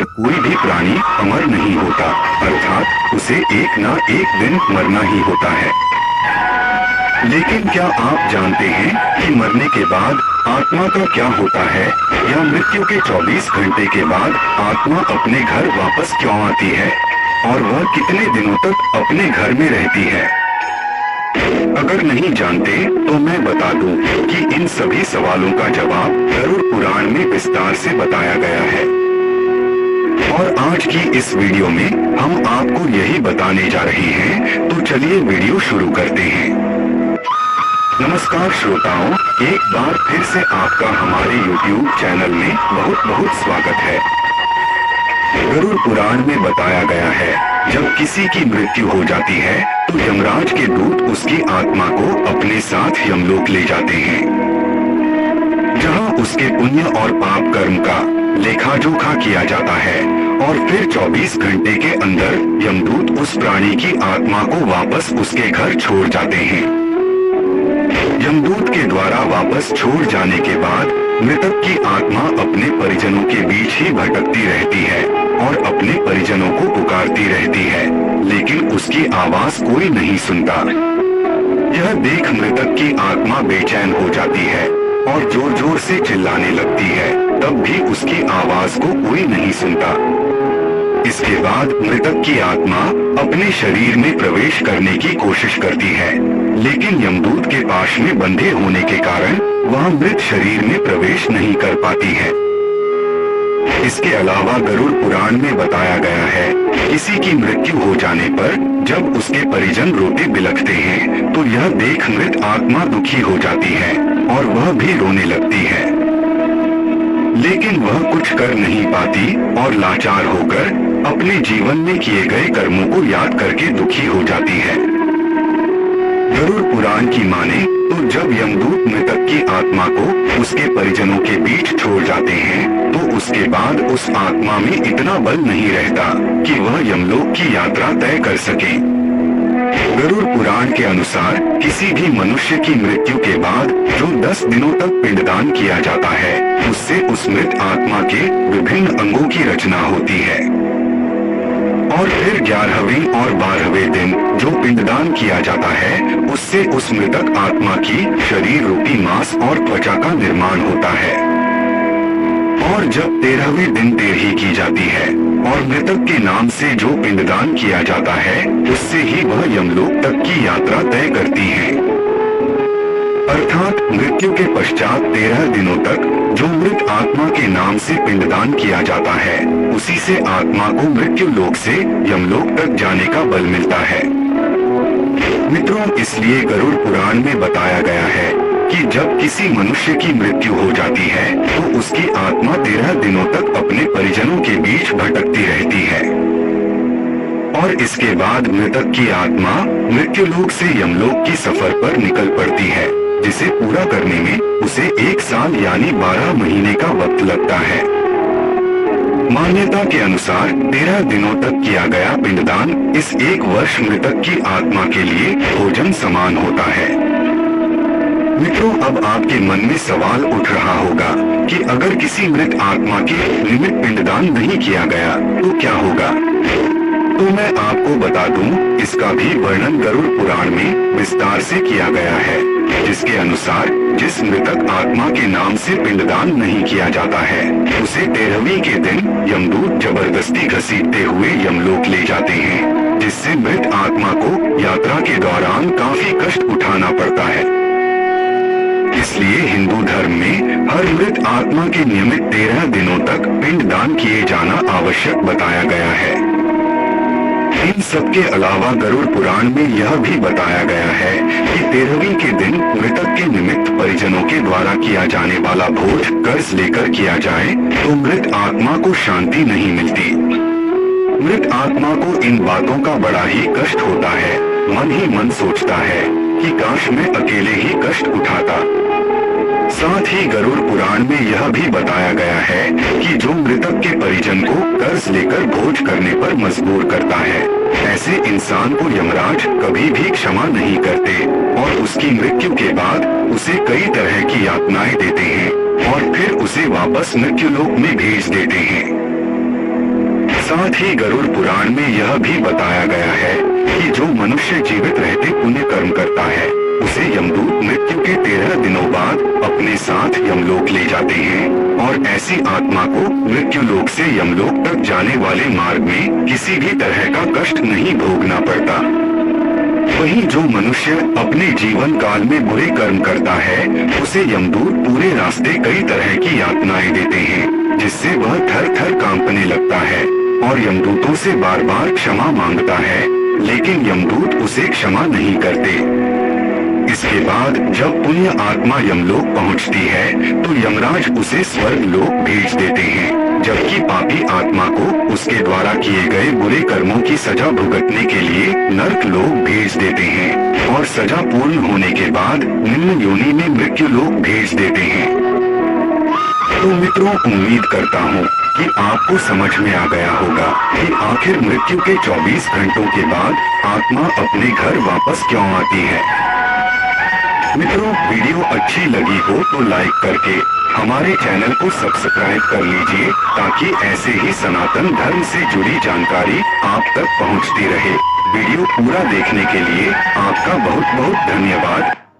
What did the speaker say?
कोई भी प्राणी अमर नहीं होता, अर्थात उसे एक ना एक दिन मरना ही होता है। लेकिन क्या आप जानते हैं कि मरने के बाद आत्मा का क्या होता है, या मृत्यु के 24 घंटे के बाद आत्मा अपने घर वापस क्यों आती है और वह कितने दिनों तक अपने घर में रहती है? अगर नहीं जानते तो मैं बता दूं कि इन सभी सवालों का जवाब गरुड़ पुराण में विस्तार से बताया गया है। और आज की इस वीडियो में हम आपको यही बताने जा रहे हैं, तो चलिए वीडियो शुरू करते हैं। नमस्कार श्रोताओं, एक बार फिर से आपका हमारे YouTube चैनल में बहुत बहुत स्वागत है। गरुड़ पुराण में बताया गया है, जब किसी की मृत्यु हो जाती है तो यमराज के दूत उसकी आत्मा को अपने साथ यमलोक ले जाते हैं, जहां उसके पुण्य और पाप कर्म का लेखा जोखा किया जाता है और फिर 24 घंटे के अंदर यमदूत उस प्राणी की आत्मा को वापस उसके घर छोड़ जाते हैं। यमदूत के द्वारा वापस छोड़ जाने के बाद मृतक की आत्मा अपने परिजनों के बीच ही भटकती रहती है और अपने परिजनों को पुकारती रहती है, लेकिन उसकी आवाज कोई नहीं सुनता। यह देख मृतक की आत्मा बेचैन हो जाती है और जोर जोर से चिल्लाने लगती है, तब भी उसकी आवाज को कोई नहीं सुनता। इसके बाद मृतक की आत्मा अपने शरीर में प्रवेश करने की कोशिश करती है, लेकिन यमदूत के पाश में बंधे होने के कारण वह मृत शरीर में प्रवेश नहीं कर पाती है। इसके अलावा गरुड़ पुराण में बताया गया है, किसी की मृत्यु हो जाने पर जब उसके परिजन रोते बिलखते हैं तो यह देख मृत आत्मा दुखी हो जाती है और वह भी रोने लगती है, लेकिन वह कुछ कर नहीं पाती और लाचार होकर अपने जीवन में किए गए कर्मों को याद करके दुखी हो जाती है। गरुड़ पुराण की माने तो जब यमदूत मृतक की आत्मा को उसके परिजनों के बीच छोड़ जाते हैं तो उसके बाद उस आत्मा में इतना बल नहीं रहता कि वह यमलोक की यात्रा तय कर सके। गरुड़ पुराण के अनुसार किसी भी मनुष्य की मृत्यु के बाद जो 10 दिनों तक पिंडदान किया जाता है, उससे उस मृत आत्मा के विभिन्न अंगों की रचना होती है और फिर 11वें और 12वें दिन जो पिंडदान किया जाता है, उससे उस मृतक आत्मा की शरीर रूपी मांस और त्वचा का निर्माण होता है। और जब 13वें दिन तेरही की जाती है और मृतक के नाम से जो पिंडदान किया जाता है, उससे ही वह यमलोक तक की यात्रा तय करती है। अर्थात मृत्यु के पश्चात 13 दिनों तक जो मृत आत्मा के नाम से पिंडदान किया जाता है, उसी से आत्मा को मृत्यु लोक से यमलोक तक जाने का बल मिलता है। मित्रों, इसलिए गरुड़ पुराण में बताया गया है कि जब किसी मनुष्य की मृत्यु हो जाती है तो उसकी आत्मा 13 दिनों तक अपने परिजनों के बीच भटकती रहती है और इसके बाद मृतक की आत्मा मृत्यु लोक से यमलोक की सफर पर निकल पड़ती है, जिसे पूरा करने में उसे 1 साल यानी 12 महीने का वक्त लगता है। मान्यता के अनुसार 13 दिनों तक किया गया पिंडदान इस 1 वर्ष मृतक की आत्मा के लिए भोजन समान होता है। मित्रों, अब आपके मन में सवाल उठ रहा होगा कि अगर किसी मृत आत्मा के निमित्त पिंडदान नहीं किया गया तो क्या होगा? तो मैं आपको बता दूं, इसका भी वर्णन गरुड़ पुराण में विस्तार से किया गया है, जिसके अनुसार जिस मृतक आत्मा के नाम से पिंडदान नहीं किया जाता है, उसे 13वीं के दिन यमदूत जबरदस्ती घसीटते हुए यमलोक ले जाते हैं, जिससे मृत आत्मा को यात्रा के दौरान काफी कष्ट उठाना पड़ता है। इसलिए हिंदू धर्म में हर मृत आत्मा के नियमित 13 दिनों तक पिंडदान किए जाना आवश्यक बताया गया है। इन सब के अलावा गरुड़ पुराण में यह भी बताया गया है कि 13वीं के दिन मृतक के निमित्त परिजनों के द्वारा किया जाने वाला भोज कर्ज लेकर किया जाए तो मृत आत्मा को शांति नहीं मिलती। मृत आत्मा को इन बातों का बड़ा ही कष्ट होता है, मन ही मन सोचता है कि काश मैं अकेले ही कष्ट उठाता। साथ ही गरुड़ पुराण में यह भी बताया गया है कि जो मृतक के परिजन को कर्ज लेकर भोज करने पर मजबूर करता है, ऐसे इंसान को यमराज कभी भी क्षमा नहीं करते और उसकी मृत्यु के बाद उसे कई तरह की यातनाएं देते हैं और फिर उसे वापस मृत्युलोक में भेज देते हैं। साथ ही गरुड़ पुराण में यह भी बताया गया है कि जो मनुष्य जीवित रहते पुण्य कर्म करता है उसे यमदूत मृत्यु के 13 दिनों बाद अपने साथ यमलोक ले जाते हैं और ऐसी आत्मा को मृत्यु लोक से यमलोक तक जाने वाले मार्ग में किसी भी तरह का कष्ट नहीं भोगना पड़ता। वहीं जो मनुष्य अपने जीवन काल में बुरे कर्म करता है उसे यमदूत पूरे रास्ते कई तरह की यातनाएं देते हैं, जिससे वह थर थर कांपने लगता है और यमदूतों से बार बार क्षमा मांगता है, लेकिन यमदूत उसे क्षमा नहीं करते। इसके बाद जब पुण्य आत्मा यमलोक पहुंचती है तो यमराज उसे स्वर्ग लोक भेज देते हैं, जबकि पापी आत्मा को उसके द्वारा किए गए बुरे कर्मों की सजा भुगतने के लिए नर्क लोक भेज देते हैं और सजा पूर्ण होने के बाद निम्न योनि में मृत्यु लोक भेज देते हैं। तो मित्रों, उम्मीद करता हूँ कि आपको समझ में आ गया होगा कि आखिर मृत्यु के 24 घंटों के बाद आत्मा अपने घर वापस क्यों आती है। मित्रों, वीडियो अच्छी लगी हो तो लाइक करके हमारे चैनल को सब्सक्राइब कर लीजिए ताकि ऐसे ही सनातन धर्म से जुड़ी जानकारी आप तक पहुंचती रहे। वीडियो पूरा देखने के लिए आपका बहुत बहुत धन्यवाद।